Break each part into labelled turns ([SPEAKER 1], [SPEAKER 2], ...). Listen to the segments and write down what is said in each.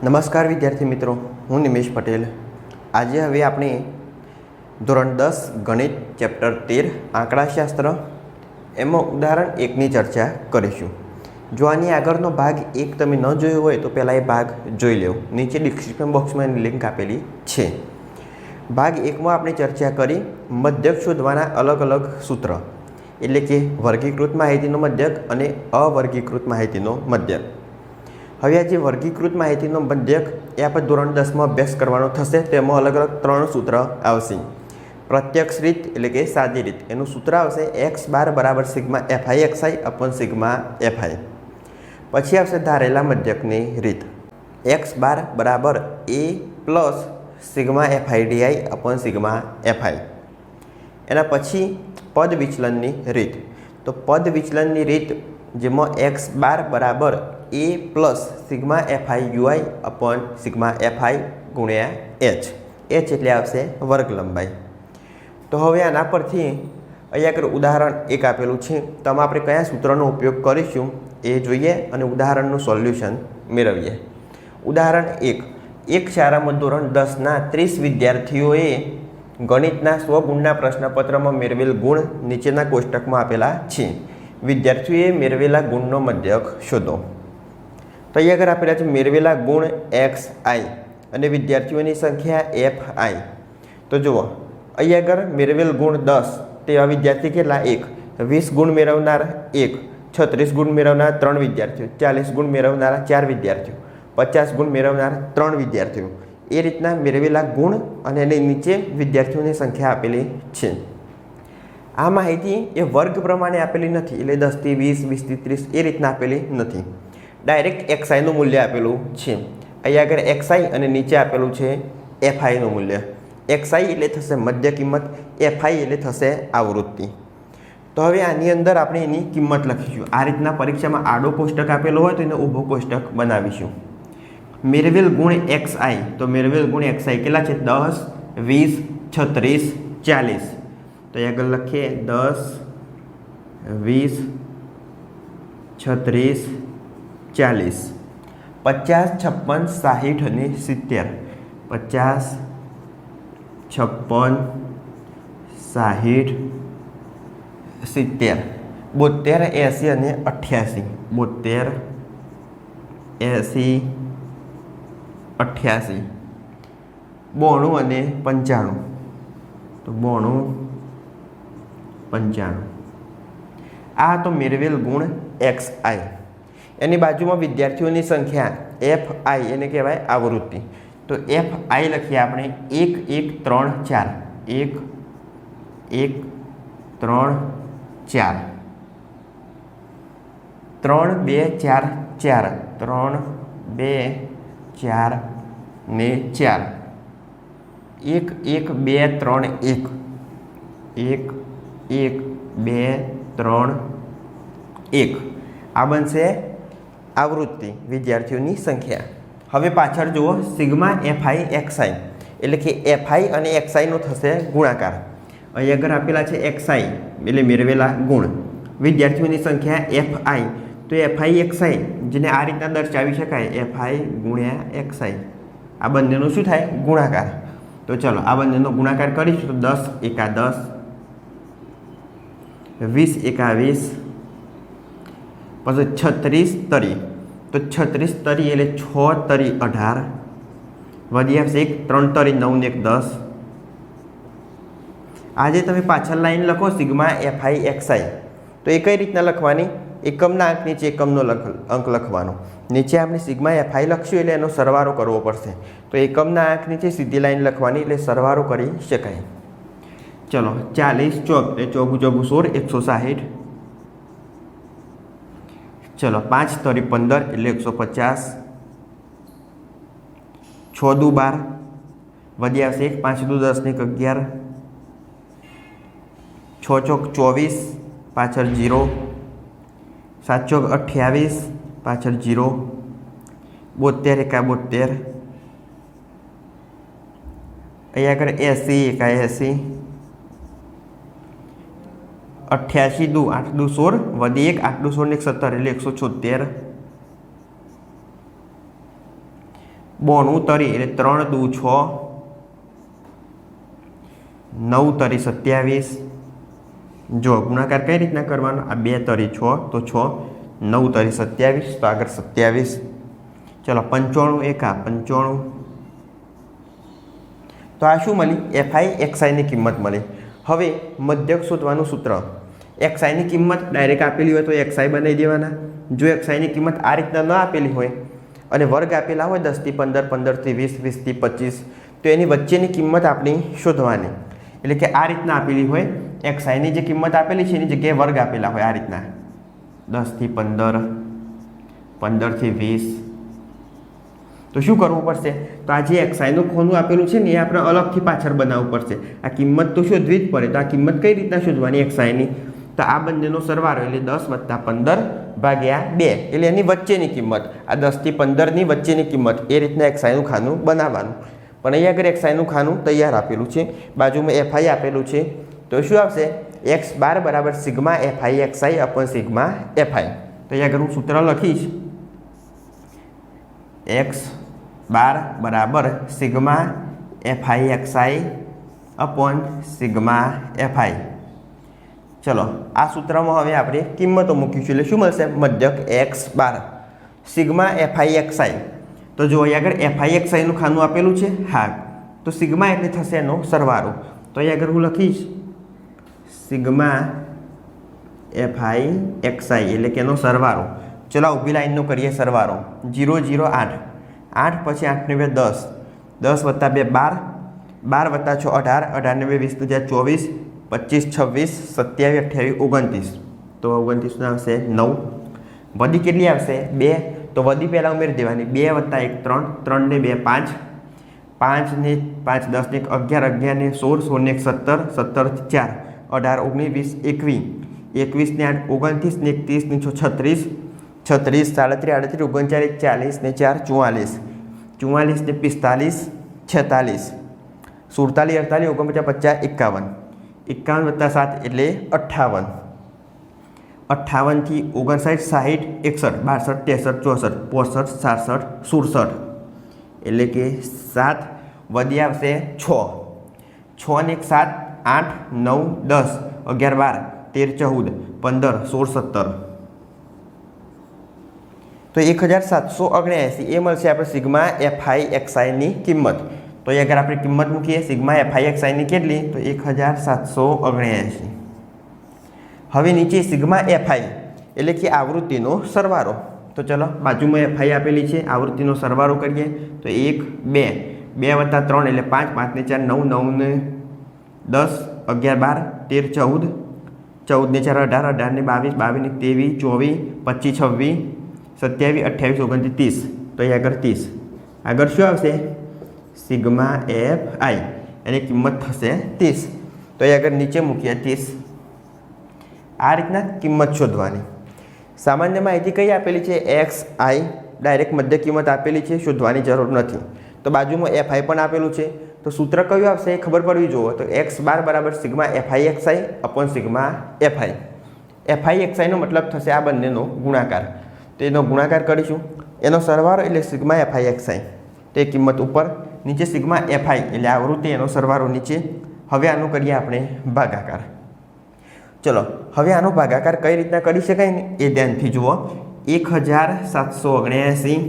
[SPEAKER 1] નમસ્કાર વિદ્યાર્થી મિત્રો, હું નિમેશ પટેલ। આજે હવે આપણે ધોરણ 10 ગણિત ચેપ્ટર 13 આંકડાશાસ્ત્ર એમાં ઉદાહરણ 1ની ચર્ચા કરીશું। જો આની આગળનો ભાગ 1 તમે ન જોયો હોય તો પહેલાં એ ભાગ જોઈ લેવો, નીચે ડિસ્ક્રિપ્શન બોક્સમાં એની લિંક આપેલી છે। ભાગ 1માં આપણે ચર્ચા કરી મધ્યક શોધવાના અલગ અલગ સૂત્ર, એટલે કે વર્ગીકૃત માહિતીનો મધ્યક અને અવર્ગીકૃત માહિતીનો મધ્યક। હવે આ જે વર્ગીકૃત માહિતીનો મધ્યક એ આપણે ધોરણ 10માં અભ્યાસ કરવાનો થશે। તેમાં અલગ અલગ 3 સૂત્ર આવશે। પ્રત્યક્ષ રીત એટલે કે સાદી રીત, એનું સૂત્ર આવશે x12 બરાબર sigma fi xi upon sigma fi। પછી આવશે ધારેલા મધ્યકની રીત, x12 બરાબર a plus sigma fi di upon sigma fi। એના પછી પદ વિચલનની રીત, તો પદ વિચલનની રીત જેમાં x12 બરાબર a plus sigma fi ui upon sigma fi ગુણ્યા h એટલે આવશે વર્ગ લંબાઈ। તો હવે આના પરથી અહીંયા આગળ ઉદાહરણ 1 આપેલું છે, તો આમાં આપણે કયા સૂત્રનો ઉપયોગ કરીશું એ જોઈએ અને ઉદાહરણનું સોલ્યુશન મેળવીએ। ઉદાહરણ 1, એક શાળામાં ધોરણ 10ના 30 વિદ્યાર્થીઓએ ગણિતના 100 ગુણના પ્રશ્નપત્રમાં મેળવેલ ગુણ નીચેના કોષ્ટકમાં આપેલા છે। વિદ્યાર્થીઓએ મેળવેલા ગુણનો મધ્યક શોધો। તો અહીંયા આગળ આપેલા છે મેળવેલા ગુણ xi અને વિદ્યાર્થીઓની સંખ્યા fi। તો જુઓ અહીંયા આગળ મેળવેલ ગુણ 10, તેવા વિદ્યાર્થી કેટલા? 1। 20 ગુણ મેળવનાર 1, 36 ગુણ મેળવનાર 3 વિદ્યાર્થીઓ, 40 ગુણ મેળવનારા 4 વિદ્યાર્થીઓ, 50 ગુણ મેળવનાર 3 વિદ્યાર્થીઓ। એ રીતના મેળવેલા ગુણ અને એની નીચે વિદ્યાર્થીઓની સંખ્યા આપેલી છે। આ માહિતી એ વર્ગ પ્રમાણે આપેલી નથી, એટલે 10 થી 20, 20 થી 30 એ રીતના આપેલી નથી, ડાયરેક્ટ xi નું મૂલ્ય આપેલું છે। અહીંયા આગળ xi અને નીચે આપેલું છે fi નું મૂલ્ય। xi એટલે થશે મધ્ય કિંમત, fi એટલે થશે આવૃત્તિ। તો હવે આની અંદર આપણે એની કિંમત લખીશું। આ રીતના પરીક્ષામાં આડો કોષ્ટક આપેલો હોય તો એને ઊભો કોષ્ટક બનાવીશું। મેળવેલ ગુણ xi, તો મેળવેલ ગુણ xi કેટલા છે? 10, 20, 36, 40। તો આગળ લખીએ 10, 20, 36, 40, 50, 56, 60 અને 70। 50, 56, 60, 70, 72, 80 અને 88। 72, 80, 88, 92 અને 95। તો 92, 95। આ તો મેળવેલ ગુણ xi। એની બાજુમાં વિદ્યાર્થીઓની સંખ્યા fi, એને કહેવાય આવૃત્તિ। તો fi લખીએ આપણે 1, 1, 3, 4, 1, 1, 3, 4, 3, 2, 4, 4, 3, 2, 4 ને 4, 1, 1, 2, 3, 1, 1, 1, 2, 3, 1। આ બનશે આવૃત્તિ, વિદ્યાર્થીઓની સંખ્યા। હવે પાછળ જુઓ સિગ્મા fi xi, એટલે કે fi અને xi નો થશે ગુણાકાર। અહીં આગળ આપેલા છે xi એટલે મેળવેલા ગુણ, વિદ્યાર્થીઓની સંખ્યા fi, તો fi xi જેને આ રીતના દર્શાવી શકાય fi ગુણ્યા xi। આ બંનેનું શું થાય? ગુણાકાર। તો ચલો આ બંનેનો ગુણાકાર કરીશું તો 10 એકા 10, 20 એકા 20, પછી 36 તરી, તો 36 તરી એટલે 6 તરી 18, વધી આવશે 1, 3 તરી 9 ને 1 10। આજે તમે પાછળ લાઈન લખો સિગ્મા fi xi, તો એ કઈ રીતના લખવાની? એકમના અંક નીચે એકમનો અંક લખવાનો। નીચે આપણે સિગ્મા fi લખશું એટલે એનો સરવાળો કરવો પડશે, તો એકમના અંક નીચે સીધી લાઈન લખવાની એટલે સરવાળો કરી શકાય। ચલો 40 ચોક એટલે 4 × 16, 160। ચલો 5 તરી 15 એટલે 150, 6 દુ 12, વધી આવશે 1, 5 દુ 10 ને 11, 6 ચોક 24, પાછળ 0, 7 ચોક 28, પાછળ 0, 72 એકા 72, અહીંયા આગળ 80 એકા 80, 88 દુ 8 દુ 16, વધી 1 8 દુ 16 ને 17 એટલે 176, બોનું તરી એટલે 3 દુ 6, 9 તરી 27. જો ગુણાકાર કઈ રીતના કરવાનો, આ 2 તરી 6 તો 6, 9 તરી 27 તો આગળ 27. ચલો 95 એકા 95. તો આ શું મળી? એફઆઈ એક્સઆઈની કિંમત મળી. હવે મધ્યક શોધવાનું સૂત્ર, એક્સઆઈની કિંમત ડાયરેક્ટ આપેલી હોય તો એક્સઆઈ બનાવી દેવાના. જો એક્સઆઈની કિંમત આ રીતના ન આપેલી હોય અને વર્ગ આપેલા હોય 10 થી 15, 15 થી 20, 20 થી 25, તો એની વચ્ચેની કિંમત આપણી શોધવાની. એટલે કે આ રીતના આપેલી હોય, એક્સઆઈની જે કિંમત આપેલી છે એની જગ્યાએ વર્ગ આપેલા હોય આ રીતના 10 થી 15, 15 થી 20, તો શું કરવું પડશે? તો આ જે એક્સઆઈનું ખોનું આપેલું છે ને એ આપણે અલગથી પાછળ બનાવવું પડશે. આ કિંમત તો શોધવી જ પડે. તો આ કિંમત કઈ રીતના શોધવાની એક્સઆઈની? તો આ બંનેનો સરવાળો એટલે 10 + 15 ભાગ્યા 2 એટલે એની વચ્ચેની કિંમત, આ 10 થી 15ની વચ્ચેની કિંમત, એ રીતના એક્સઆઈનું ખાનું બનાવવાનું. પણ અહીંયા આગળ એક્સઆઈનું ખાનું તૈયાર આપેલું છે, બાજુમાં એફઆઈ આપેલું છે. તો શું આવશે? x બાર બરાબર sigma F I X I upon sigma FI. તો અહીંયા આગળ હું સૂત્ર લખીશ, x બાર બરાબર sigma F I X I upon sigma FI. ચલો આ સૂત્રમાં હવે આપણે કિંમતો મૂકીશું એટલે શું મળશે? મધ્યક x બાર સિગ્મા એફઆઈ એક્સઆઈ. તો જો અહીંયા આગળ એફઆઈ એક્સઆઈનું ખાનું આપેલું છે, હા, તો સિગ્મા એટલે થશે એનો સરવાળો. તો અહીંયા આગળ હું લખીશ સિગ્મા એફઆઈ એક્સઆઈ એટલે કે એનો સરવાળો. ચલો ઊભી લાઈનનો કરીએ સરવાળો. 0 0 8, 8 પછી 8 ને 2 10, 10 + 2 12, 12 + 6 18, 18 ને 2 20 × 24, 25 26 27 28 29. તો 29 આવશે 9. વધી કેટલી આવશે? 2. તો વધી પહેલાં ઉમેરી દેવાની. 2 + 1 3, 3 ને 2 5, 5 ને 5 10 ને 11, 11 ને 16, 16 ને 17, 17 4, 18 19 20 21, 21 ને 8 29 ને 30 ને 36, 36 37 38 39 40 ને 4 44, 44 ને 45 46, 47 48 49 50 51, 51 + 7 એટલે 58, 58 થી 59 60 61 62 63 64 65 66 67 એટલે કે 7. વધી આવશે 6, 6 ને 1 7 8 9 10 11 12 13 14 15 16 17. તો 1779 એ મળશે આપણે સિગ્મા એફઆઈ એક્સઆઈની કિંમત. તો એ અગર આપણે કિંમત મૂકીએ સિગ્મા એફઆઈ એક્સઆઈની કેટલી? તો 1779. હવે નીચે સિગ્મા એફઆઈ એટલે કે આવૃત્તિનો સરવાળો. તો ચલો બાજુમાં એફઆઈ આપેલી છે, આવૃત્તિનો સરવાળો કરીએ. તો 1 2 2 + 3 એટલે 5, 5 ને 4 9, 9 ને 10 11 12 13 14, 14 ને 4 18, 18 ને 22 22 ને 23 24 25 26 27 28 29 30. તો અહીં આગળ 30. આગળ શું આવશે? સિગ્મા એફઆઈ એની કિંમત થશે 30. તો અહીં આગળ નીચે મૂકીએ 30. આ રીતના કિંમત શોધવાની. સામાન્ય માહિતી કઈ આપેલી છે? એક્સ આઈ ડાયરેક્ટ મધ્ય કિંમત આપેલી છે, શોધવાની જરૂર નથી. તો બાજુમાં એફઆઈ પણ આપેલું છે. તો સૂત્ર કયું આવશે એ ખબર પડવી જોઈએ. તો x બાર બરાબર sigma F I X I upon sigma F I. F I એક્સઆઈનો મતલબ થશે આ બંનેનો ગુણાકાર. તો એનો ગુણાકાર કરીશું, એનો સરવાળો એટલે સિગ્મા એફઆઈ એક્સઆઈ. તે કિંમત ઉપર, નીચે સિગ્મા એફઆઈ એટલે આવૃત્તિ, એનો સરવાળો નીચે. હવે આનો કરીએ આપણે ભાગાકાર. ચલો હવે આનો ભાગાકાર કઈ રીતના કરી શકાય ને એ ધ્યાનથી જુઓ. 1779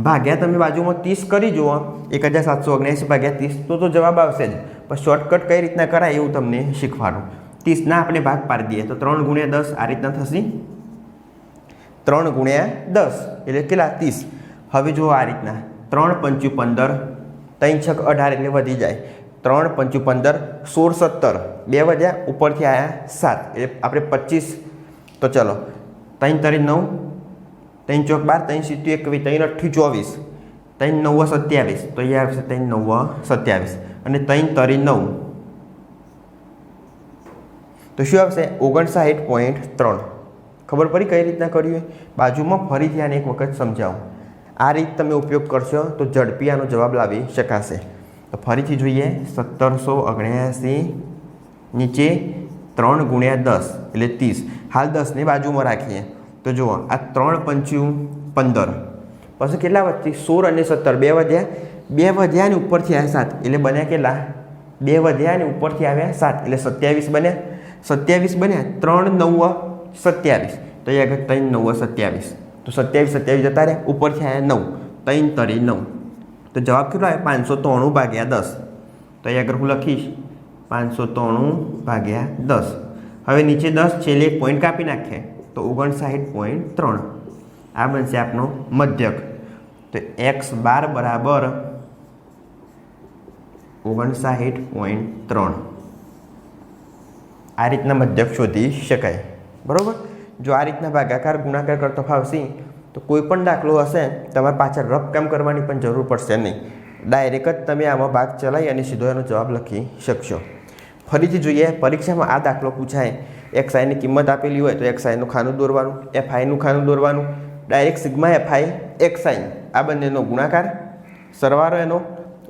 [SPEAKER 1] ભાગ્યા તમે બાજુમાં 30 કરી જુઓ. 1779 ભાગ્યા 30 તો જવાબ આવશે જ. પણ શોર્ટકટ કઈ રીતના કરાય એવું તમને શીખવાડું. 30ના આપણે ભાગ પાડી દઈએ તો 3 × 10 આ રીતના થશે. 3 × 10 એટલે કેટલા? 30. હવે જુઓ આ રીતના 3 × 5 = 15, 3 × 6 = 18 એટલે વધી જાય 3 × 5 = 15, 16 17 2 વધ્યા, ઉપરથી આવ્યા 7 એટલે આપણે 25. તો ચલો 3 × 3 9, 3 × 4 12, 3 × 7 21, 3 × 8 = 27, 3 × 9 = 27. તો અહીંયા આવશે 3 × 9 = 27 અને 3 × 3 = 9. તો શું આવશે? 59.3. ખબર પડી કઈ રીતના કર્યું? બાજુમાં ફરીથી આને એક વખત સમજાવું. આ રીત તમે ઉપયોગ કરશો તો ઝડપી આનો જવાબ લાવી શકાશે. તો ફરીથી જોઈએ. 1779 નીચે 3 × 10 એટલે 30. હાલ 10ની બાજુમાં રાખીએ. તો જુઓ આ 3 × 5 = 15, પછી કેટલા વધતી 16 અને 17 બે વધ્યા, બે વધ્યા અને ઉપરથી આવ્યા 7 એટલે બન્યા કેટલા, બે વધ્યા અને ઉપરથી આવ્યા 7 એટલે 27 બન્યા, 27 બન્યા, 3 9 27 તો એ આગળ 3 9 27 તો 27 જતા રહ્યા, ઉપરથી આવ્યા 9 3 તરી 9 તો જવાબ કેટલો આવે 593 ભાગ્યા 10 તો એ આગળ હું લખીશ 593 ભાગ્યા 10. હવે નીચે 10 છેલ્લે એક પોઈન્ટ કાપી નાખીએ તો 59.3 આ બનશે આપનો મધ્યક. તો x12 બરાબર 59.3 આ રીતના મધ્યક શોધી શકાય. બરાબર. જો આ રીતના ભાગાકાર ગુણાકાર કરતો ફાવશે તો કોઈ પણ દાખલો હશે તમારે પાછળ રફ કામ કરવાની પણ જરૂર પડશે નહીં, ડાયરેક્ટ જ તમે આમાં ભાગ ચલાવી અને સીધો એનો જવાબ લખી શકશો. ફરીથી જોઈએ, પરીક્ષામાં આ દાખલો પૂછાય, એક્સ આઈની કિંમત આપેલી હોય તો એક્સ આઈનું ખાનું દોરવાનું, એફ આઈનું ખાનું દોરવાનું, direct sigma F I X I આ બંનેનો ગુણાકાર, સરવાળો એનો,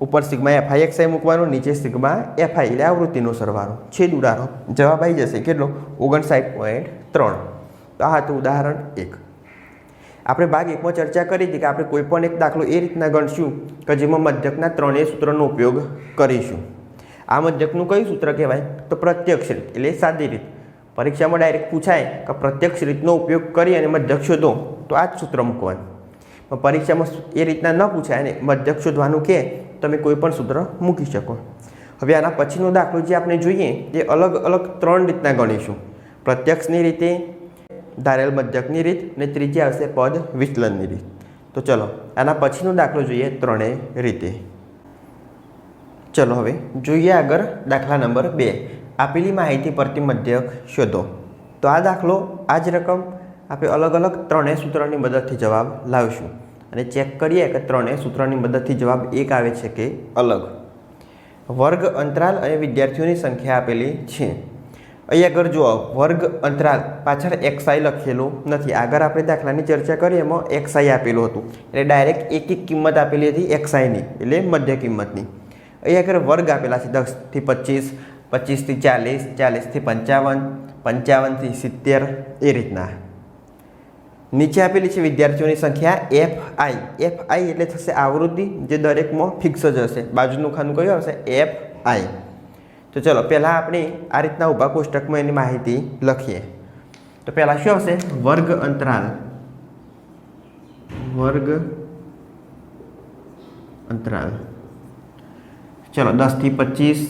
[SPEAKER 1] ઉપર sigma F I X I મૂકવાનું, નીચે સિગ્મા એફ આઈ એટલે આવૃત્તિનો સરવાળો, છેદ ઉડાડો, જવાબ આવી જશે કેટલો 59.3. તો આ હતું ઉદાહરણ 1. આપણે ભાગ 1માં ચર્ચા કરી હતી કે આપણે કોઈ પણ એક દાખલો એ રીતના ગણશું કે જેમાં મધ્યકના ત્રણેય સૂત્રનો ઉપયોગ કરીશું. આ મધ્યકનું કયું સૂત્ર કહેવાય તો પ્રત્યક્ષ રીત એટલે સાદી રીત. પરીક્ષામાં ડાયરેક્ટ પૂછાય કે પ્રત્યક્ષ રીતનો ઉપયોગ કરી અને મધ્યક શોધો તો આ જ સૂત્ર મૂકવાનું. પણ પરીક્ષામાં એ રીતના ન પૂછાય અને મધ્યક શોધવાનું કહે તમે કોઈ પણ સૂત્ર મૂકી શકો. હવે આના પછીનો દાખલો જે આપણે જોઈએ એ અલગ અલગ 3 રીતના ગણીશું. પ્રત્યક્ષની રીતે, ધારેલ મધ્યકની રીત અને ત્રીજી આવશે પદ વિચલનની રીત. તો ચલો આના પછીનો દાખલો જોઈએ ત્રણેય રીતે. ચલો હવે જોઈએ આગળ દાખલા નંબર 2. આપેલી માહિતી પરથી મધ્યક શોધો. તો આ દાખલો આ જ રકમ આપણે અલગ અલગ ત્રણેય સૂત્રની મદદથી જવાબ લાવીશું અને ચેક કરીએ કે ત્રણેય સૂત્રની મદદથી જવાબ એક આવે છે કે અલગ. વર્ગ અંતરાલ અને વિદ્યાર્થીઓની સંખ્યા આપેલી છે. અહીં આગળ જુઓ વર્ગ અંતરાલ પાછળ XI લખેલું નથી. આગળ આપણે દાખલાની ચર્ચા કરી એમાં XI આપેલું હતું એટલે ડાયરેક્ટ એક એક કિંમત આપેલી હતી XIની એટલે મધ્ય કિંમતની. અહીં આગળ વર્ગ આપેલા છે 10 થી 25, 25 થી 40, 40 થી 55, 55 થી 70 એ રીતના. નીચે આપેલી છે વિદ્યાર્થીઓની સંખ્યા FI. FI એટલે થશે આવૃત્તિ જે દરેકમાં ફિક્સ જ હશે. બાજુનું ખાનું કયું આવશે FI. તો ચલો પહેલાં આપણે આ રીતના ઊભા કોષ્ટકમાં એની માહિતી લખીએ. તો પહેલાં શું આવશે વર્ગ અંતરાલ, વર્ગ અંતરાલ ચલો 10 થી 25,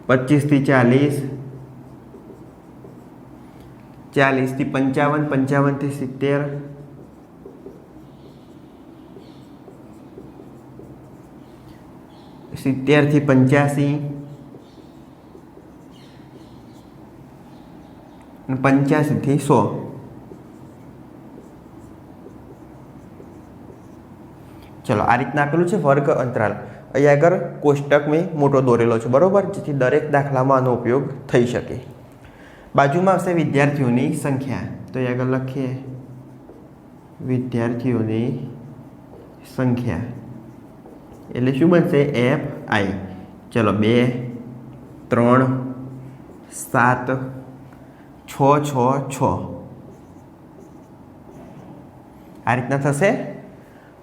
[SPEAKER 1] 25 થી 40, 40 થી 55, 55 થી 70, 70 થી 85, 85 થી 100. ચલો આ રીતના આપેલું છે વર્ગ અંતરાલ. અહીં આગળ કોષ્ટક મેં મોટો દોરેલો છે બરોબર, જેથી દરેક દાખલામાં આનો ઉપયોગ થઈ શકે. બાજુમાં આવશે વિદ્યાર્થીઓની સંખ્યા. તો અહીં આગળ લખીએ વિદ્યાર્થીઓની સંખ્યા એટલે શું બનશે FI. ચલો 2, 3, 7, 6, 6, 6 આ રીતના થશે.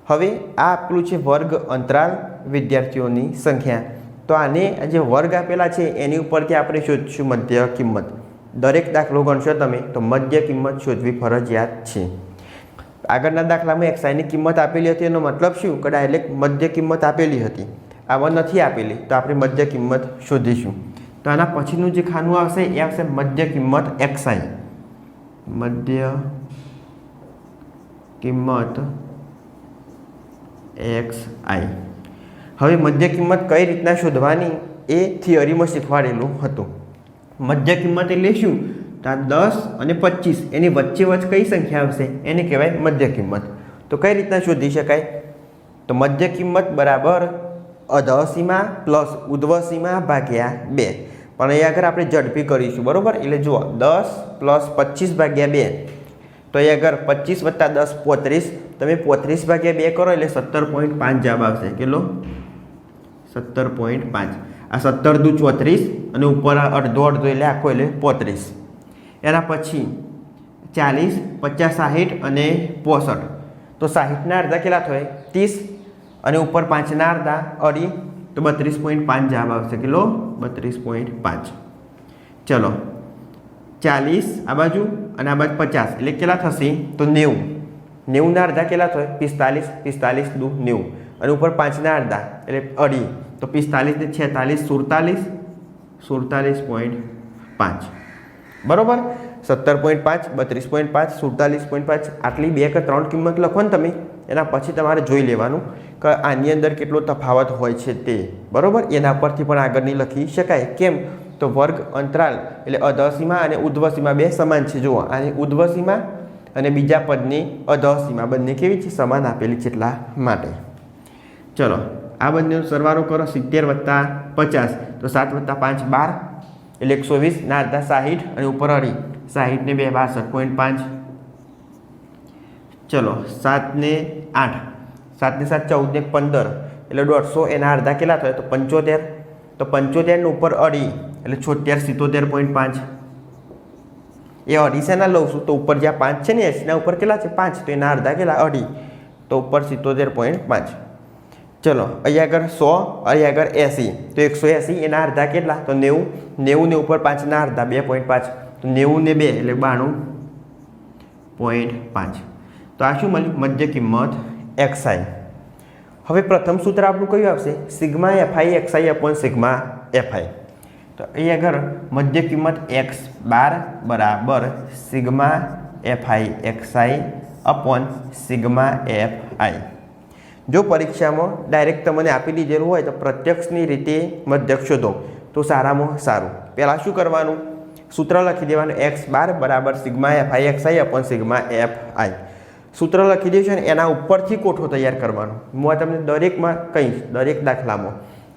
[SPEAKER 1] હવે આ આપેલું છે વર્ગ અંતરાલ વિદ્યાર્થીઓની સંખ્યા. તો આને જે વર્ગ આપેલા છે એની ઉપરથી આપણે શોધશું મધ્ય કિંમત. દરેક દાખલો ગણશો તમે તો મધ્ય કિંમત શોધવી ફરજિયાત છે. આગળના દાખલામાં XIની કિંમત આપેલી હતી એનો મતલબ શું કે ડાયરેક્ટ મધ્ય કિંમત આપેલી હતી. આમાં નથી આપેલી તો આપણે મધ્ય કિંમત શોધીશું. તો આના પછીનું જે ખાનું આવશે એ આવશે મધ્ય કિંમત XI. મધ્ય કિંમત XI. હવે મધ્ય કિંમત કઈ રીતના શોધવાની એ થિયરીમાં શીખવાડેલું હતું. મધ્ય કિંમત એટલે શું તો આ 10 અને 25 એની વચ્ચે કઈ સંખ્યા આવશે એને કહેવાય મધ્ય કિંમત. તો કઈ રીતના શોધી શકાય તો મધ્ય કિંમત બરાબર અધઃસીમા પ્લસ ઉર્ધ્વસીમા ભાગ્યા 2. પણ અહીં આગળ આપણે ઝડપી કરીશું બરાબર. એટલે જુઓ 10 પ્લસ 25 ભાગ્યા 2 તો અહીં આગળ 25 વત્તા 10 35. તમે 35 ભાગ્યા 2 કરો એટલે 17.5 જવાબ આવશે. કેટલો 17.5. આ 17 દુ 34 અને ઉપર અડધો અડધો એટલે આખો એટલે 35. એના પછી 40, 50, 60 અને 65. તો 60ના અડધા કેટલા થાય? 30 અને ઉપર 5ના અડધા અઢી, તો 32.5 જવાબ આવશે. કિલો 32.5. ચલો 40 આ બાજુ અને આ બાજુ 50 એટલે કેટલા થશે? તો 90. 90ના અડધા કેટલા થાય? 45, 45 દુ 90 અને ઉપર 5ના અડધા એટલે અઢી, તો 45 ને 46, 47.5. બરોબર. 17.5, 32.5, 47.5 આટલી 2 કે 3 કિંમત લખો ને તમે, એના પછી તમારે જોઈ લેવાનું કે આની અંદર કેટલો તફાવત હોય છે તે. બરોબર. એના પરથી પણ આગળની લખી શકાય. કેમ? તો વર્ગ અંતરાલ એટલે અધસીમા અને ઉધ્વસીમા બે સમાન છે. જુઓ, આની ઉધ્વસીમા અને બીજા પદની અધસીમા બંને કેવી છે? સમાન આપેલી છે. એટલા માટે ચલો આ બંનેનો સરવાળો કરો. 70 + 50 તો 7 + 5 12 એટલે 120 ના અડધા 60 અને ઉપર અઢી, 60 ને 2 62.5. ચલો 7 ને 8, 7 ને 7 14 ને 15 એટલે 150, એના અડધા કેટલા થાય? તો 75. તો 75 ને ઉપર અઢી એટલે 76 77.5. એ અઢી શેના લઉં છું? તો ઉપર જ્યાં 5 છે ને 80ના ઉપર કેટલા છે? 5. તો એના અડધા કેટલા? અઢી. તો ઉપર 77.5. ચલો અહીંયા આગળ 100, અહીંયા આગળ 80, તો 180 એના અડધા કેટલા? તો 90. 90 ને ઉપર 5ના અડધા 2.5, તો 90 ને 2 એટલે 92.5. તો આ શું મળ્યું? મધ્ય કિંમત xi. હવે પ્રથમ સૂત્ર આપણું કયું આવશે? Sigma fi xi upon sigma fi. તો અહીં આગળ મધ્ય કિંમત x12 બરાબર sigma fi xi upon sigma fi. જો પરીક્ષામાં ડાયરેક્ટ તમને આપી દીધેલું હોય તો પ્રત્યક્ષની રીતે મધ્યક શોધો તો સારામાં સારું. પહેલાં શું કરવાનું? સૂત્ર લખી દેવાનું. x12 બરાબર sigma fi xi upon sigma fi. સૂત્ર લખી દેજો ને એના ઉપરથી કોઠો તૈયાર કરવાનો. હું તમને દરેકમાં કહીશ, દરેક દાખલામાં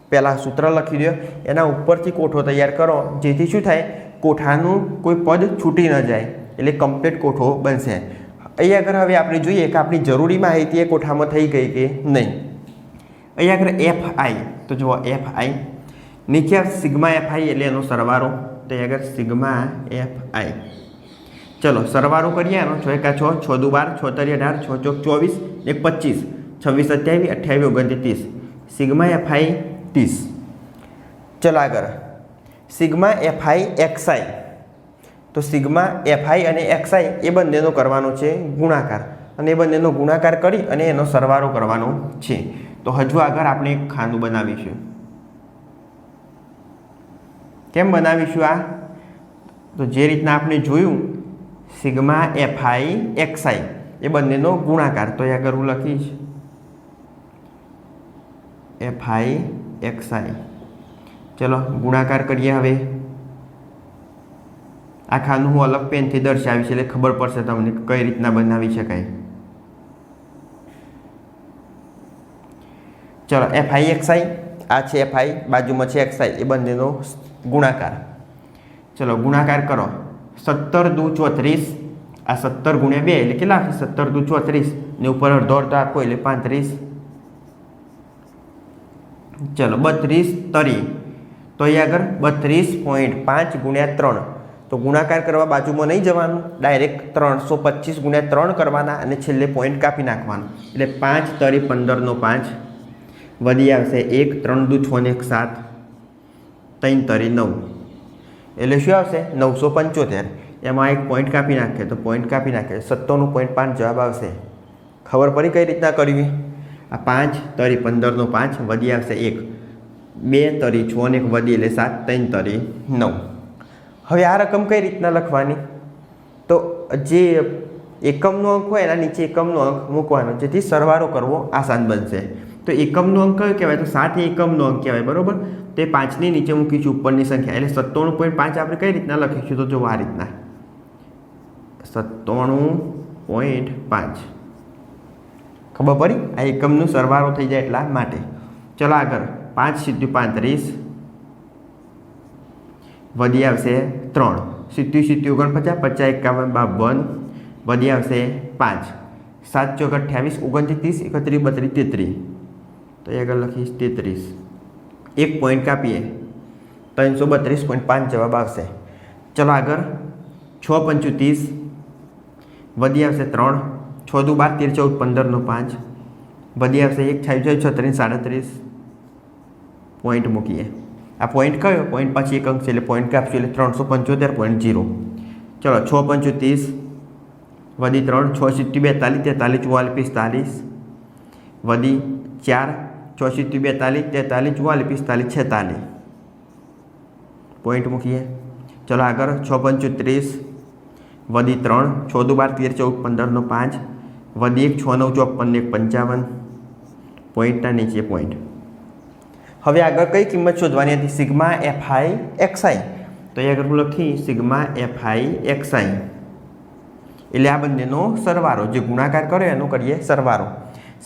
[SPEAKER 1] પહેલાં સૂત્ર લખી દો, એના ઉપરથી કોઠો તૈયાર કરો, જેથી શું થાય? કોઠાનું કોઈ પદ છૂટી ન જાય, એટલે કમ્પ્લીટ કોઠો બનશે. અહીંયા આગળ હવે આપણે જોઈએ કે આપણી જરૂરી માહિતી એ કોઠામાં થઈ ગઈ કે નહીં. અહીંયા આગળ fi, તો જુઓ fi નીચે સિગ્મા fi એટલે એનો સરવાળો. તો અહીંયા આગળ સિગ્મા fi. ચલો સરવાળો કરીએ આનો. 6 × 6, 6 × 12, 6 × 18, 6 × 24, 1 × 25, 26 × 27, 28 × 29. Sigma fi 30. ચલો આગળ સિગ્મા fi xi. તો સિગ્મા fi અને xi એ બંનેનો કરવાનો છે ગુણાકાર, અને એ બંનેનો ગુણાકાર કરી અને એનો સરવાળો કરવાનો છે. તો હજુ આગળ આપણે એક ખાનું બનાવીશું. કેમ બનાવીશું આ? તો જે રીતના આપણે જોયું સિગ્મા fi xi એ બંનેનો ગુણાકાર, તો એ આગળ હું લખીશ fi xi. ચલો ગુણાકાર કરીએ. હવે આ ખાનું હું અલગ પેનથી દર્શાવીશ એટલે ખબર પડશે તમને કઈ રીતના બનાવી શકાય. ચલો fi xi આ છે fi, બાજુમાં છે xi, એ બંનેનો ગુણાકાર. ચલો ગુણાકાર કરો. 17 દુ 34, આ 17 × 2 એટલે કેટલા આવશે? 17 દુ 34 ને ઉપર અડધો અડધો આપો એટલે 35. ચલો 32 તરી, તો અહીંયા આગળ 32.5 × 3. તો ગુણાકાર કરવા બાજુમાં નહીં જવાનું, ડાયરેક્ટ 325 × 3 કરવાના અને છેલ્લે પોઈન્ટ કાપી નાખવાનું. એટલે 5 તરી 15 નો 5 વધી આવશે 1, 3 દુ 6 ને 1 7, 3 તરી 9 એટલે શું આવશે? 975. એમાં એક પોઈન્ટ કાપી નાખે તો પોઈન્ટ કાપી નાખે 97.5 જવાબ આવશે. ખબર પડી કઈ રીતના કરવી? આ 5 તરી 15 નો 5 વધી આવશે 1, 2 તરી 6 ને 1 વધી એટલે 7, 3 તરી 9. હવે આ રકમ કઈ રીતના લખવાની? તો જે એકમનો અંક હોય એના નીચે એકમનો અંક મૂકવાનો, જેથી સરવાળો કરવો આસાન બનશે. તો એકમનો અંક કયો કહેવાય? તો 7 એ એકમનો અંક કહેવાય. બરાબર. તે 5ની નીચે મૂકીશું ઉપરની સંખ્યા, એટલે 97.5 આપણે કઈ રીતના લખીશું? તો જો આ રીતના 97.5. ખબર પડી? આ એકમનો સરવાળો થઈ જાય એટલા માટે. ચલો આગળ 5 × 35 વધી આવશે 3, 70 49, 50 51 52 વધી આવશે 5, 7 × 28 29, 31 32 33. તો એ આગળ લખીશ 33. એક પોઈન્ટ કાપીએ 332.5 જવાબ આવશે. ચલો આગળ 6 × 35 વધી આવશે 3, 6 દુ 12, 13 14 15 નો 5, વધી આવશે 1, 6 36 37 પોઈન્ટ મૂકીએ. આ પોઈન્ટ કયો? પોઈન્ટ પછી એક અંક છે એટલે પોઈન્ટ કાપશું એટલે 375.0. ચલો 6 5 30, વધી 3, 6 સિત્તી 42 43 44 45, વધી 4, 6 સિત્તી 42 43 44 45 46 પોઈન્ટ મૂકીએ. ચલો આગળ 6 5 30, વધી 3, 6 દુ 12 13 14 15 નો 5, વધી 1, 6 9 54 1 55 પોઈન્ટના નીચે પોઈન્ટ. હવે આગળ કઈ કિંમત શોધવાની હતી? Sigma F I XI. તો એ આગળ હું લખી સિગ્મા એફઆઈ એક્સઆઈ એટલે આ બંનેનો સરવાળો, જે ગુણાકાર કરો એનો કરીએ સરવાળો.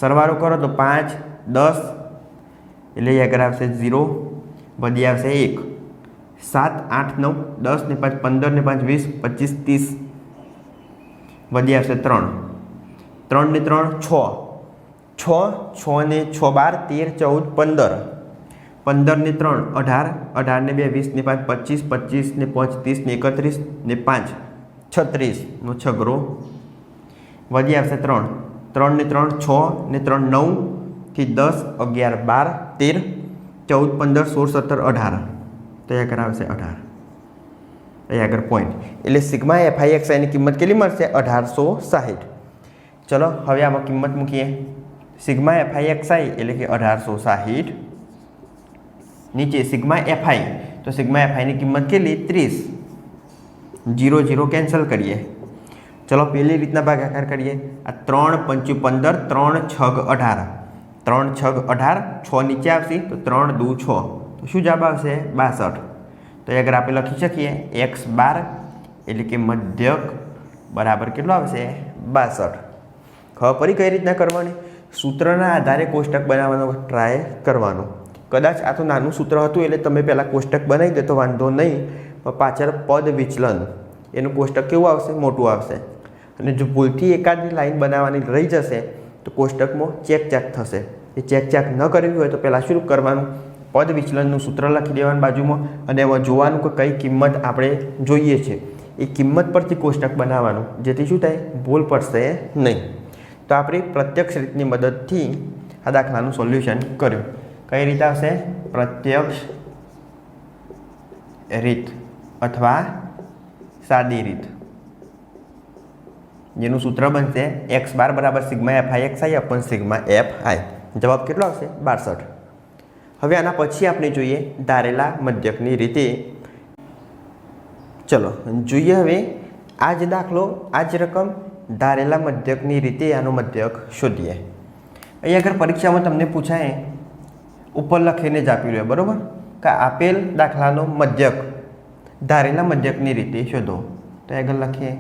[SPEAKER 1] સરવાળો કરો તો 5 10 એટલે આગળ આવશે 0, વધી આવશે 1, 7 8 9 10 ને 5 15 ને 5 20 25 30, વધી આવશે 3, 3 ને 3 6, 6 ને 6 12 13 14 15, 15 ને 3 18, 18 ને 2 20 ને 5 25, 25 ને 5 30 ને 31 ને 5 36 નો છગરો, વધી આવશે 3, 3 ને 3 6 ને 3 9 થી 10 11 12 13 14 15 16 17 18 તો એ કરાવશે 18. એ આગળ પોઈન્ટ એટલે સિગ્મા એફઆઈ એક્સઆઈની કિંમત કેટલી મળશે? 1860. ચલો હવે આમાં કિંમત મૂકીએ. સિગ્મા એફઆઈ એક્સઆઈ એટલે કે 1860. નીચે સિગ્મા એફઆઈ, તો સિગ્મા એફઆઈની કિંમત કેટલી? 30. 0 0 કેન્સલ કરીએ. ચલો પહેલી રીતના ભાગાકાર કરીએ. આ 3 5 15, 3 6 18, 3 6 18, 6 નીચે આવશે તો 3 2 6, તો શું જવાબ આવશે? 62. તો એ આગળ આપણે લખી શકીએ x12 એટલે કે મધ્યક બરાબર કેટલો આવશે? 62. ખબર પડી કઈ રીતના કરવાની? સૂત્રના આધારે કોષ્ટક બનાવવાનો ટ્રાય કરવાનો. કદાચ આ તો નાનું સૂત્ર હતું એટલે તમે પહેલાં કોષ્ટક બનાવી દે તો વાંધો નહીં, પણ પાછળ પદ વિચલન એનું કોષ્ટક કેવું આવશે? મોટું આવશે. અને જો ભૂલથી એકાદની લાઈન બનાવવાની રહી જશે તો કોષ્ટકમાં ચેક થશે. એ ચેક ન કરવી હોય તો પહેલાં શું કરવાનું? પદ વિચલનનું સૂત્ર લખી દેવાનું બાજુમાં અને એમાં જોવાનું કે કઈ કિંમત આપણે જોઈએ છે એ કિંમત પરથી કોષ્ટક બનાવવાનું, જેથી શું થાય? ભૂલ પડશે નહીં. તો આપણે પ્રત્યક્ષ રીતની મદદથી આ દાખલાનું સોલ્યુશન કર્યું. કઈ રીતે આવશે? પ્રત્યક્ષ રીત અથવા સાદી રીત, જેનું સૂત્ર બનશે x12 બરાબર sigma F I X I upon sigma F I. જવાબ કેટલો આવશે? 62. હવે આના પછી આપણે જોઈએ ધારેલા મધ્યકની રીતે. ચલો જોઈએ હવે આ જ દાખલો, આ જ રકમ ધારેલા મધ્યકની રીતે આનો મધ્યક શોધીએ. અહીં આગળ પરીક્ષામાં તમને પૂછાય ઉપર લખીને જ આપી લે, બરાબર? કે આપેલ દાખલાનો મધ્યક ધારેલા મધ્યકની રીતે શોધો. તો આગળ લખીએ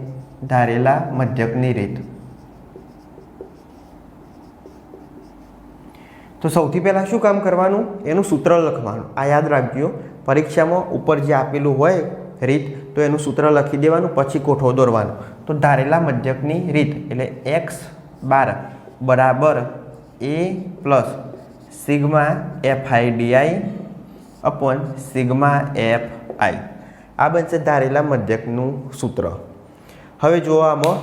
[SPEAKER 1] ધારેલા મધ્યકની રીત. તો સૌથી પહેલાં શું કામ કરવાનું? એનું સૂત્ર લખવાનું. આ યાદ રાખજો, પરીક્ષામાં ઉપર જે આપેલું હોય રીત તો એનું સૂત્ર લખી દેવાનું, પછી કોઠો દોરવાનો. તો ધારેલા મધ્યકની રીત એટલે x12 બરાબર a plus sigma FI DI upon sigma FI. આ બનશે ધારેલા મધ્યકનું સૂત્ર. હવે જોવા આમાં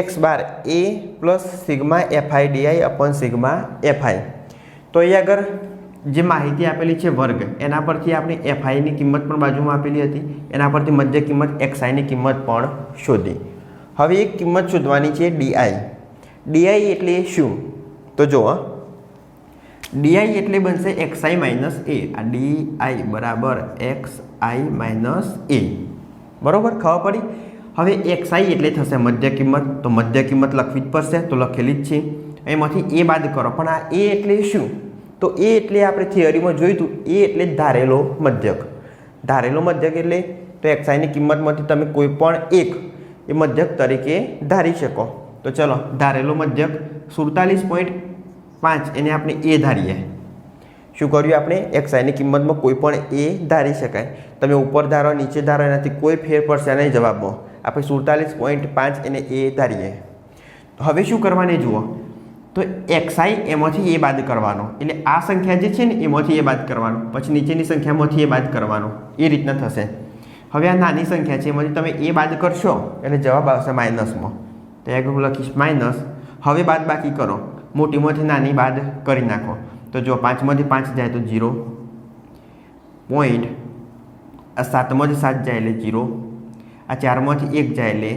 [SPEAKER 1] x12 a plus sigma FI DI upon sigma FI. તો અહીંયા આગળ જે માહિતી આપેલી છે વર્ગ, એના પરથી આપણે એફઆઈની કિંમત પણ બાજુમાં આપેલી હતી, એના પરથી મધ્ય કિંમત એક્સઆઈની કિંમત પણ શોધી. હવે એક કિંમત શોધવાની છે ડીઆઈ. ડીઆઈ એટલે શું? તો જુઓ, ડીઆઈ એટલે બનશે એક્સઆઈ માઇનસ એ. આ ડીઆઈ બરાબર એક્સઆઈ માઇનસ એ, બરાબર? ખબર પડી? હવે એક્સઆઈ એટલે થશે મધ્ય કિંમત, તો મધ્ય કિંમત લખવી જ પડશે, તો લખેલી જ છે. એમાંથી એ બાદ કરો. પણ આ એ એટલે શું? તો એ એટલે આપણે થિયરીમાં જોયું હતું, એ એટલે ધારેલો મધ્યક. ધારેલો મધ્યક એટલે તો એક્સઆઈની કિંમતમાંથી તમે કોઈ પણ એક એ મધ્યક તરીકે ધારી શકો. તો ચલો ધારેલો મધ્યક 47.5 એને આપણે એ ધારીએ. શું કર્યું આપણે? એક્સઆઈની કિંમતમાં કોઈ પણ એ ધારી શકાય. તમે ઉપર ધારો નીચે ધારો એનાથી કોઈ ફેર પડશે નહીં જવાબમાં. આપણે 47.5 એને એ ધારીએ. હવે શું કરવાની જુઓ, તો એક્સઆઈ એમાંથી એ બાદ કરવાનો, એટલે આ સંખ્યા જે છે ને એમાંથી એ બાદ કરવાનો, પછી નીચેની સંખ્યામાંથી એ બાદ કરવાનો, એ રીતના થશે. હવે આ નાની સંખ્યા છે એમાંથી તમે એ બાદ કરશો એટલે જવાબ આવશે માઇનસમાં. તો આગળ હું લખીશ માઇનસ. હવે બાદ બાકી કરો, મોટીમાંથી નાની બાદ કરી નાખો. તો જો 5માંથી 5 જાય તો 0 પોઈન્ટ, આ 7માંથી 7 જાય એટલે 0, આ 4માંથી 1 જાય એટલે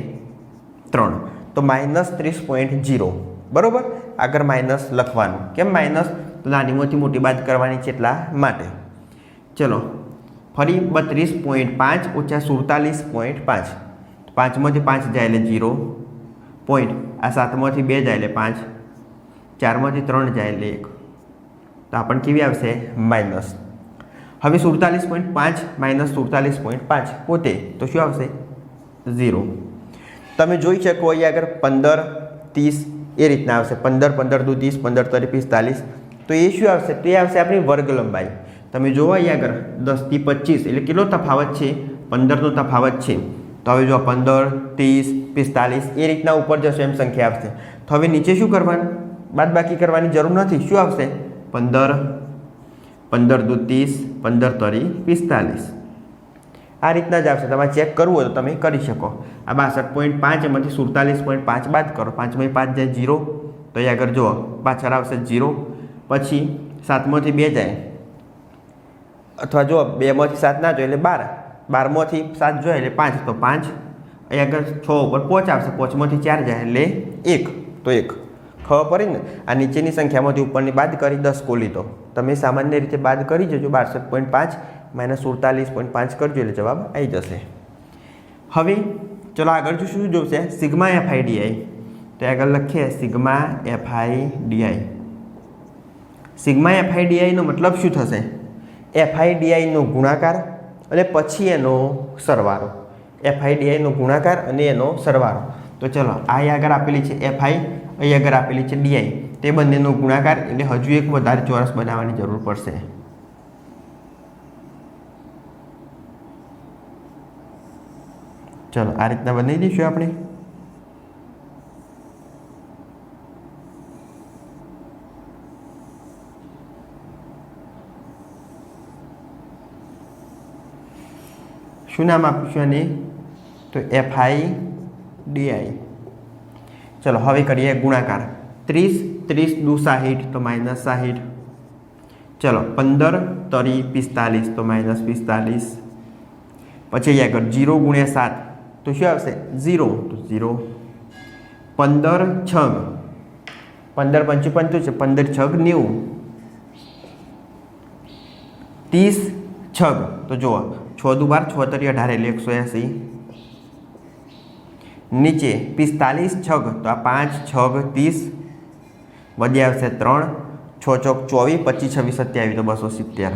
[SPEAKER 1] 3, તો -30.0. બરાબર. આગળ માઇનસ લખવાનું. કેમ માઇનસ? તો નાનીમાંથી મોટી બાદ કરવાની છે એટલા માટે. ચલો ફરી 32.5 ઓછા 47.5. 5માંથી 5 જાય એટલે 0 પોઈન્ટ, આ 7માંથી 2 જાય એટલે 5, 4માંથી 3 જાય એટલે 1, તો આપણને કેવી આવશે? માઇનસ. હવે 47.5 માઇનસ 47.5 પોતે તો શું આવશે? 0. તમે જોઈ શકો અહીંયા આગળ 15, 30 એ રીતના આવશે. 15, 15 દુ 30, 15 તરી 45. તો એ શું આવશે? તો એ આવશે આપણી વર્ગ લંબાઈ. તમે જોવો અહીંયા આગળ 10 થી 25 એટલે કેટલો તફાવત છે? 15નો તફાવત છે. તો હવે જો 15, 30, 45 એ રીતના ઉપર જશે એમ સંખ્યા આવશે. તો હવે નીચે શું કરવાનું? બાદ બાકી કરવાની જરૂર નથી. શું આવશે? 15, 15 દુ 30, 15 તરી 45. આ રીતના જ આવશે. તમારે ચેક કરવું હોય તો તમે કરી શકો. આ 62.5 એમાંથી 47.5 બાદ કરો. 5માંથી 5 જાય 0, તો અહીં આગળ જુઓ પાછળ આવશે 0. પછી 7માંથી 2 જાય, અથવા જો 2માંથી 7 ના જોઈએ એટલે 12, 12માંથી 7 જોઈએ એટલે 5, તો 5. અહીં આગળ 6 ઉપર 5 આવશે. 5માંથી 4 જાય એટલે 1, તો 1. ખબર પડી ને? આ નીચેની સંખ્યામાંથી ઉપરની બાદ કરી 10 કોલી. તો તમે સામાન્ય રીતે બાદ કરી જજો. 62.5 માઇનસ 47.5 કરજો એટલે જવાબ આવી જશે. હવે ચલો આગળ શું જોશે? Sigma FI D I. તો આગળ લખીએ sigma FI D I. Sigma F I ડીઆઈનો મતલબ શું થશે? એફઆઈ ડીઆઈનો ગુણાકાર અને પછી એનો સરવાળો. એફઆઈ ડીઆઈનો ગુણાકાર અને એનો સરવાળો. તો ચલો આ આગળ આપેલી છે એફઆઈ, અહીં આગળ આપેલી છે ડીઆઈ. તે બંનેનો ગુણાકાર એટલે હજુ એક વધારે ચોરસ બનાવવાની જરૂર પડશે. ચલો આ રીતના બનાવી દઈશું આપણે. શું નામ આપીશું આને? તો એફઆઈ ડીઆઈ. ચલો હવે કરીએ ગુણાકાર. 30, 30 દુ 60 તો -60. ચલો 15 તરી 45 તો -45. પછી આગળ 0 ગુણ્યા 7 તો શું આવશે? 0, તો 0. 15 6, 15 55 છે, 15 6 90. 30 6 તો જુઓ 6 દુ 12, 6 તરી 18 એટલે 180. નીચે 45 6 તો આ 5 6 30 વધી આવશે 3, 6 ચોક 24, 25 26 27 તો 270.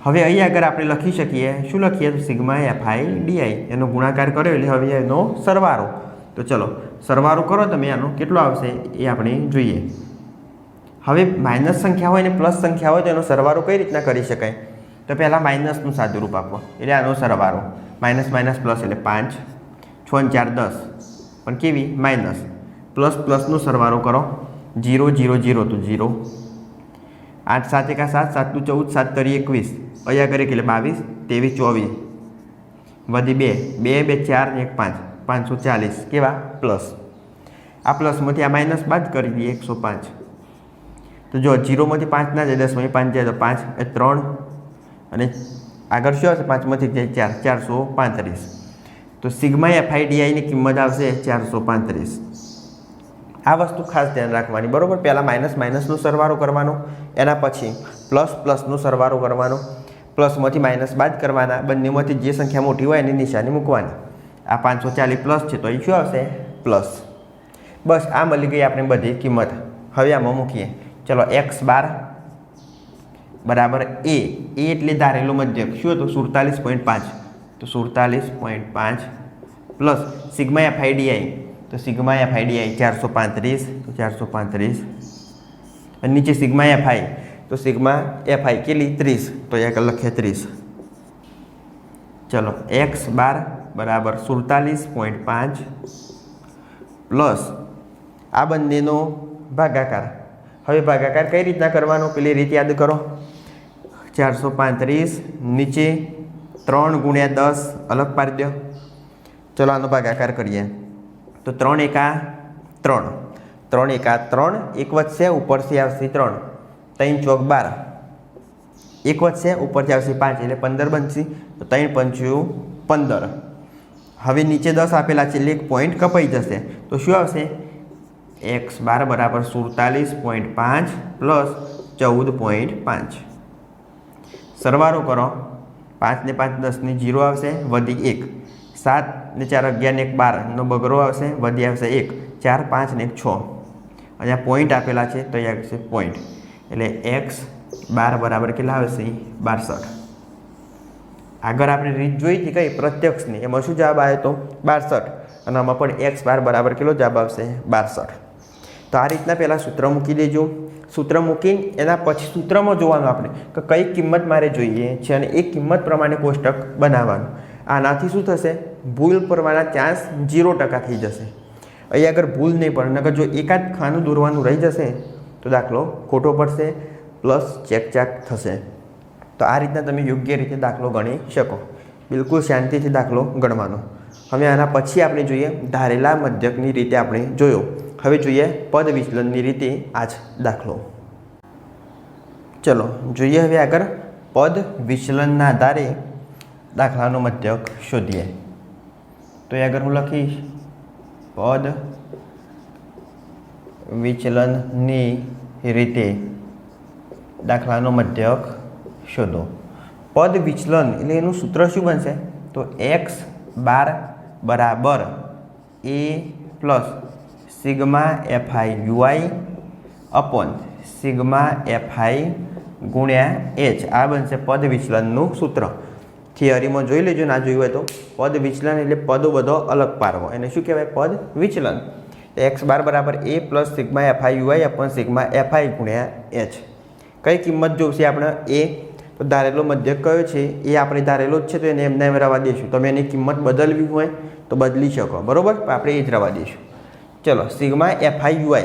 [SPEAKER 1] હવે અહીં આગળ આપણે લખી શકીએ. શું લખીએ? તો સિગ્મા એફઆઈ ડીઆઈ. એનો ગુણાકાર કર્યો એટલે હવે એનો સરવાળો. તો ચલો સરવાળો કરો તમે. આનો કેટલો આવશે એ આપણે જોઈએ. હવે માઇનસ સંખ્યા હોય ને પ્લસ સંખ્યા હોય તો એનો સરવાળો કઈ રીતના કરી શકાય? તો પહેલાં માઇનસનું સાદું રૂપ આપો એટલે આનો સરવાળો. માઇનસ માઇનસ પ્લસ એટલે 5, 6 ને 4 10, પણ કેવી? માઇનસ. પ્લસ પ્લસનો સરવાળો કરો. 0 0 0 તો 0. 8 7 1 7, 7 દુ 14, 7 તરી 21. અહીંયા કરે એટલે 22, 23 24. વધી 2, 2 2 4 ને 1 5, 540. કેવા? પ્લસ. આ પ્લસમાંથી આ માઇનસ બાદ કરી દઈએ 105. તો જો 0માંથી 5 ના જાય, 10માંથી 5 જાય તો 5 એ 3, અને આગળ શું આવશે? 5માંથી જાય 4, 435. તો સિગ્મા એફઆઈ ડીઆઈની કિંમત આવશે 435. આ વસ્તુ ખાસ ધ્યાન રાખવાની. બરાબર. પહેલાં માઇનસ માઇનસનો સરવાળો કરવાનો, એના પછી પ્લસ પ્લસનો સરવાળો કરવાનો, પ્લસમાંથી માઇનસ બાદ કરવાના. બંનેમાંથી જે સંખ્યા મોટી હોય એની નિશાની મૂકવાની. આ 540 પ્લસ છે તો અહીં શું આવશે? પ્લસ. બસ આ મળી ગઈ આપણે બધી કિંમત. હવે આમાં મૂકીએ. ચલો x બાર બરાબર એ એટલે ધારેલો મધ્યક શું હતું? 47.5. તો 47.5 પ્લસ સિગ્મા એફઆઈ ડીઆઈ. તો સિગ્મા એફઆઈ ડીઆઈ 435, તો 435. અને નીચે સિગ્મા એફઆઈ. તો સિગ્મા એફઆઈ કેટલી? 30. તો અહીંયા લખીએ 30. ચલો x બાર બરાબર 47.5 પ્લસ આ બંનેનો ભાગાકાર. હવે ભાગાકાર કઈ રીતના કરવાનો? પેલી રીત યાદ કરો. 435 નીચે 3 ગુણ્યા 10 અલગ પાડી દો. ચલો આનો ભાગાકાર કરીએ. તો 3 એકા 3, 3 એકા 3, એક વધશે ઉપરથી આવશે 3, 3 ચોક 12, એક વધશે ઉપરથી આવશે 5 એટલે 15 બનશે. તો 3 પંચું 15. હવે નીચે 10 આપેલા છે એટલે એક પોઈન્ટ કપાઈ જશે. તો શું આવશે? x12 બરાબર 47.5 પ્લસ 14.5. સરવાળો કરો. 5 ને 5 10 ની 0 આવશે, વધી 1. 7 ને 4 11 ને 1 12 નો બગડો આવશે, વધી આવશે 1. 4 5 ને 1 6. અહીંયા પોઈન્ટ આપેલા છે તો અહીંયા આવશે પોઈન્ટ. એટલે x12 બરાબર કેટલા આવશે? 62. આગળ આપણે રીત જોઈ હતી કઈ પ્રત્યક્ષની, એમાં શું જવાબ આવ્યો તો 62. અને આમાં પણ x12 બરાબર કેટલો જવાબ આવશે? 62. તો આ રીતના પહેલાં સૂત્ર મૂકી દેજો. સૂત્ર મૂકીને એના પછી સૂત્રમાં જોવાનું આપણે કે કઈ કિંમત મારે જોઈએ છે અને એ કિંમત પ્રમાણે કોષ્ટક બનાવવાનું. આનાથી શું થશે? ભૂલ પડવાના ચાન્સ 0% થઈ જશે. અહીં આગળ ભૂલ નહીં પડે, નકર જો એકાદ ખાનું દોરવાનું રહી જશે તો દાખલો ખોટો પડશે, પ્લસ ચેક થશે. તો આ રીતના તમે યોગ્ય રીતે દાખલો ગણી શકો. બિલકુલ શાંતિથી દાખલો ગણવાનો. હવે આના પછી આપણે જોઈએ ધારેલા મધ્યકની રીતે આપણે જોયો. હવે જોઈએ પદ વિચલનની રીતે આ જ દાખલો. ચલો જોઈએ હવે આગળ પદ વિચલનના આધારે દાખલાનો મધ્યક શોધીએ. તો એ આગળ હું લખીશ પદ વિચલનની રીતે દાખલાનો મધ્યક શોધો. પદ વિચલન એટલે એનું સૂત્ર શું બનશે? તો x12 બરાબર a plus sigma fi ui upon sigma fi ગુણ્યા h. આ બનશે પદ વિચલનનું સૂત્ર. થિયરીમાં જોઈ લેજો, ના જોયું હોય તો. પદ વિચલન એટલે પદો બધો અલગ પાડવો, એને શું કહેવાય? પદ વિચલન. x12 બરાબર a plus sigma fi ui upon sigma fi ગુણ્યા h. કઈ કિંમત જોશે આપણે? a. તો ધારેલો મધ્યક કયો છે? એ આપણે ધારેલો જ છે તો એને એમને રવા દઈશું. તમે એની કિંમત બદલવી હોય તો બદલી શકો, બરાબર? આપણે એ જ રવા દઈશું. ચલો સિગ્મા fi ui.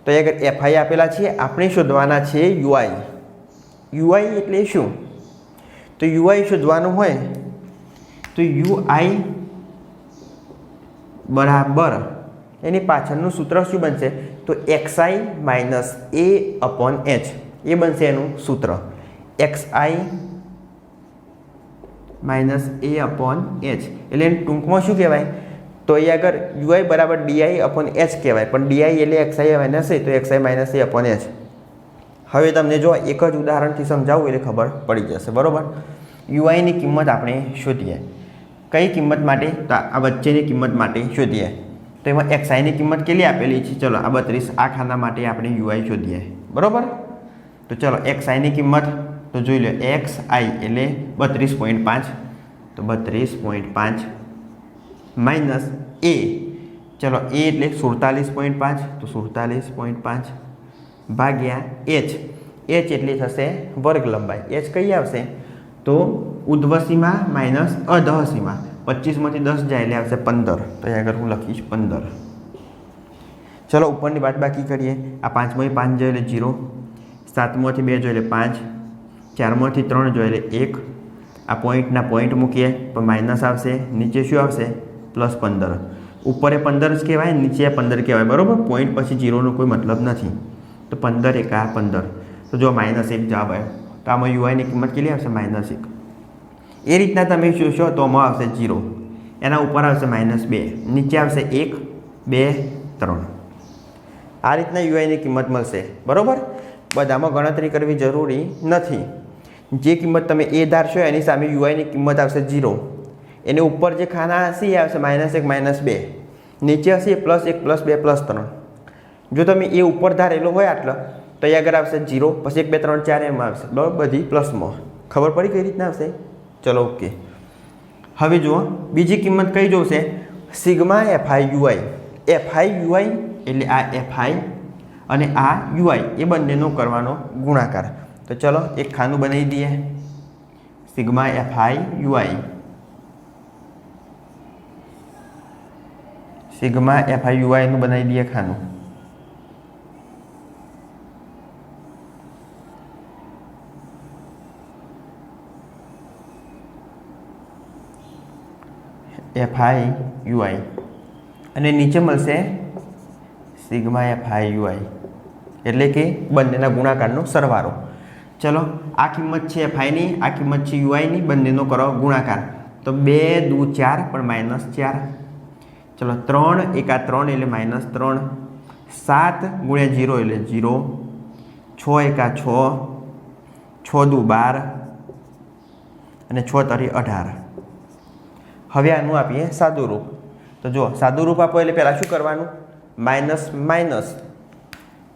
[SPEAKER 1] તો એ આગળ fi આપેલા છે, આપણે શોધવાના છે ui. ui એટલે શું? તો ui શોધવાનું હોય તો ui બરાબર એની પાછળનું સૂત્ર શું બનશે? તો xi minus a upon h. એ બનશે એનું સૂત્ર. xi minus a upon h એટલે એને ટૂંકમાં શું કહેવાય? તો અહીં આગળ ui બરાબર di અપોન h કહેવાય, પણ di એટલે xi માઇનસ a, તો xi minus a upon h. હવે તમને જો એક જ ઉદાહરણથી સમજાવું એટલે ખબર પડી જશે, બરાબર? યુઆઈની કિંમત આપણે શોધીએ. કઈ કિંમત માટે? તો આ વચ્ચેની કિંમત માટે શોધીએ. તો એમાં xi ની કિંમત કેટલી આપેલી છે? ચલો આ 32, આ ખાના માટે આપણે યુઆઈ શોધીએ, બરાબર? તો ચલો xi ની કિંમત તો જોઈ લો. xi એટલે 32.5, તો 32.5 માઇનસ a. ચલો a એટલે 47.5, તો 47.5 ભાગ્યા h. h એટલી થશે વર્ગ લંબાઈ. h કઈ આવશે? તો ઉધ્વસીમાં માઇનસ અધઃસીમાં. 25માંથી 10 જાય એટલે આવશે 15. તો અહીં આગળ હું લખીશ 15. ચલો ઉપરની બાદબાકી કરીએ. આ 5માંથી 5 જાય એટલે 0, 7માંથી 2 જોઈએ એટલે 5, 4માંથી 3 જોઈએ એટલે 1. આ પોઈન્ટના પોઈન્ટ મૂકીએ તો માઇનસ આવશે, નીચે શું આવશે? પ્લસ 15. ઉપરે 15 જ કહેવાય, નીચે 15 કહેવાય, બરાબર? પોઈન્ટ પછી 0નો કોઈ મતલબ નથી. તો 15 એકા 15. તો જો માઇનસ 1 જવાબ આવ્યો. તો આમાં યુઆઈની કિંમત કેટલી આવશે? માઇનસ 1. એ રીતના તમે શોધશો તો આમાં આવશે 0, એના ઉપર આવશે માઇનસ 2, નીચે આવશે 1 2 3. આ રીતના યુઆઈની કિંમત મળશે, બરાબર? બધામાં ગણતરી કરવી જરૂરી નથી. જે કિંમત તમે એ ધારશો એની સામે યુઆઈની કિંમત આવશે 0. એની ઉપર જે ખાના હશે એ આવશે -1 -2, નીચે હશે +1 +2 +3. જો તમે એ ઉપર ધારેલો હોય આટલો તો એ આગળ આવશે 0, પછી 1 2 3 4 એમ આવશે, બરાબર? બધી પ્લસમાં. ખબર પડી કઈ રીતના આવશે? ચલો ઓકે. હવે જુઓ બીજી કિંમત કઈ જોશે? Sigma fi ui. fi ui એટલે આ fi અને આ ui એ બંનેનો કરવાનો ગુણાકાર. તો ચલો એક ખાનું બનાવી દઈએ. Sigma fi ui. Sigma fi ui નું બનાવી દઈએ ખાનું. fi ui અને નીચે મળશે સિગ્મા એફ આઈ યુઆઈ, એટલે કે બંનેના ગુણાકારનો સરવાળો. ચલો આ કિંમત છે એફ આઈની, આ કિંમત છે યુઆઈની, બંનેનો કરો ગુણાકાર. તો 2 દુ 4 પણ -4. ચલો 3 એકા 3 એટલે -3. 7 ગુણ્યા 0 એટલે 0. 6 એકા 6, 6 દુ 12 અને 6 તરી 18. હવે આનું આપીએ સાદું રૂપ. તો જો સાદું રૂપ આપો એટલે પહેલાં શું કરવાનું? માઇનસ માઇનસ,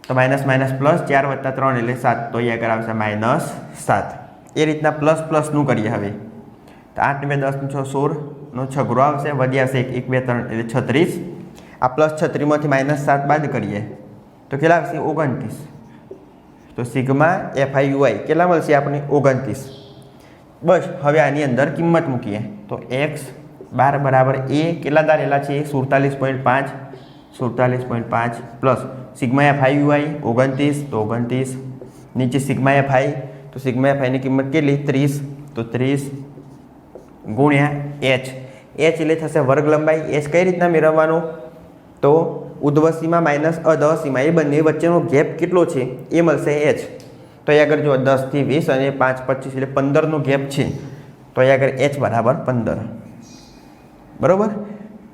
[SPEAKER 1] તો માઇનસ માઇનસ પ્લસ, 4 + 3 એટલે 7, તો અહીંયા આગળ આવશે -7. એ રીતના પ્લસ પ્લસનું કરીએ. હવે તો 8 ને 2 10 6 16નો છગડો આવશે, વધી આવશે 1 2 3 એટલે 36. આ પ્લસ 36માંથી -7 બાદ કરીએ તો કેટલા આવશે? 29. તો સિગ્મા એફ આઈ યુઆઈ કેટલા મળશે આપણે? 29. બસ હવે આની અંદર કિંમત મૂકીએ. તો x બાર બરાબર એ કેટલા ધારેલા છે? 47.5. 47.5 પ્લસ સિગ્મા એફ આઈ યુઆઈ 29, તો 29. નીચે સિગ્મા એફ આઈ, તો સિગ્મા એફ આઈની કિંમત કેટલી? 30, તો 30 ગુણ્યા h. h એટલે થશે વર્ગ લંબાઈ. h કઈ રીતના મેળવવાનો? તો ઉધ્વ સીમા માઇનસ અધઃ સીમા, એ બંને વચ્ચેનો ગેપ કેટલો છે એ મળશે h. તો અહીં આગળ જો 10 થી 20 અને 5 25 એટલે 15નો ગેપ છે, તો અહીં આગળ h બરાબર 15. બરાબર.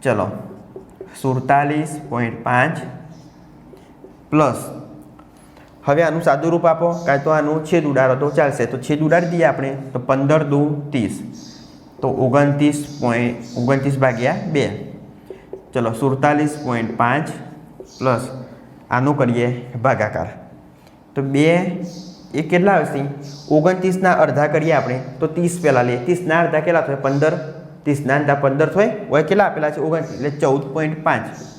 [SPEAKER 1] ચલો 47.5 પ્લસ, હવે આનું સાદું રૂપ આપો, કાં તો આનું છેદ ઉડાડો તો ચાલશે. તો છેદ ઉડાડી દઈએ આપણે. તો 15 દુ 30, તો 29 ભાગ્યા 2. ચલો 47.5 પ્લસ આનું કરીએ ભાગાકાર. તો 2 એ કેટલા આવશે? 29ના અડધા કરીએ આપણે તો 30 પહેલાં લઈએ. 30ના અડધા કેટલા થાય? 15. 30ના અડધા 15 થાય. હવે કેટલા આપેલા છે? 29 એટલે 14.5.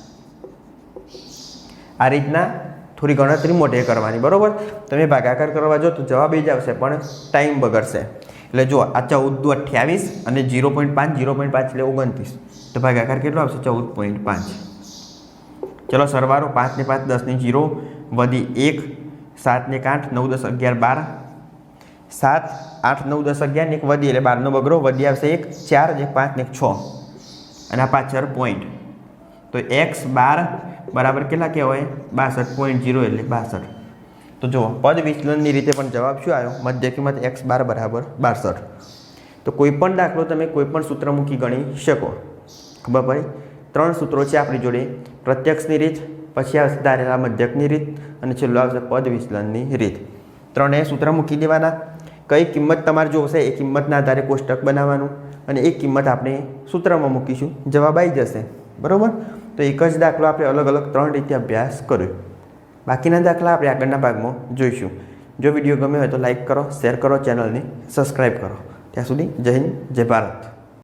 [SPEAKER 1] આ રીતના થોડી ગણતરી મોઢે કરવાની. બરાબર. તમે ભાગાકાર કરવા જો તો જવાબ એ જ આવશે, પણ ટાઈમ બગડશે. એટલે જો આ 14 દુ 28 અને 0.5 0.5 એટલે 29, તો ભાગાકાર કેટલો આવશે? 14.5. ચલો સરવાળો 5 ને 5 10 ની 0, વધી 1, 7 ને 8 9 10 11 12, 7 8 9 10 11 ને 1 વધી એટલે 12નો બગડો, વધી આવશે 1, 4 ને 5 ને 6 અને આ પાછળ પોઈન્ટ. તો x 12 બરાબર કેટલા કહેવાય? 62.0 એટલે 62. તો જુઓ પદ વિચલનની રીતે પણ જવાબ શું આવ્યો? મધ્ય કિંમત x 12 બરાબર 62. તો કોઈ પણ દાખલો તમે કોઈ પણ સૂત્ર મૂકી ગણી શકો. ખબર પડી? 3 સૂત્રો છે આપણી જોડે. પ્રત્યક્ષની રીત, પછી આવશે ધારેલા મધ્યકની રીત અને છેલ્લું આવશે પદ વિચલનની રીત. 3 સૂત્ર મૂકી દેવાના. કઈ કિંમત તમારે જોશે એ કિંમતના આધારે કોષ્ટક બનાવવાનું અને એક કિંમત આપણે સૂત્રમાં મૂકીશું, જવાબ આવી જશે. બરાબર. તો એક જ દાખલો આપણે અલગ અલગ 3 રીતે અભ્યાસ કર્યો. બાકીના દાખલા આપણે આગળના ભાગમાં જોઈશું. જો વિડીયો ગમ્યો હોય તો લાઈક કરો, શેર કરો, ચેનલને સબસ્ક્રાઈબ કરો. ત્યાં સુધી જય હિન્દ, જય ભારત.